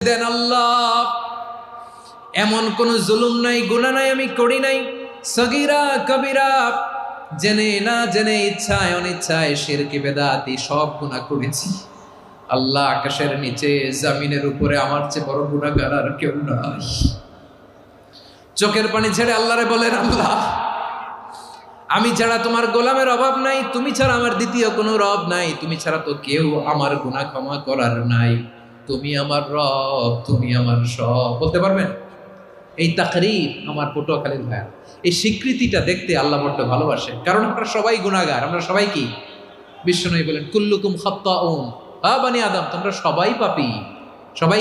দেন আল্লাহ, এমন কোন জুলুম নাই, গুনাহ নাই আমি করি নাই, সগীরা কবিরা, জেনে না জেনে, ইচ্ছায় অনিচ্ছায়, শিরকি বেদাতি সব গুনাহ করেছি। আল্লাহ, আকাশের নিচে জমিনের উপরে আমার চেয়ে বড় গুনাহগার আর কেউ নাই। চোখের পানি ছেড়ে আল্লাহরে বলেন, আল্লাহ আমি ছাড়া তোমার গোলামের অভাব নাই, তুমি ছাড়া আমার দ্বিতীয় কোনো রব নাই, তুমি ছাড়া তো কেউ আমার গুনাহ ক্ষমা করার নাই, তুমি আমার রব, তুমি আমার সব। বলতে পারবেন? এই তাকরীর আমার পটুয়াখালীর ভাইয়া, এই স্বীকৃতিটা দেখতে আল্লাহ বড্ড ভালোবাসে, কারণ আমরা সবাই গুনাহগার। আমরা সবাই কি? বিশ্বনবী বলেন কুল্লুকুম খাত্তাউন, বানি আদম, তোমরা সবাই পাপী, সবাই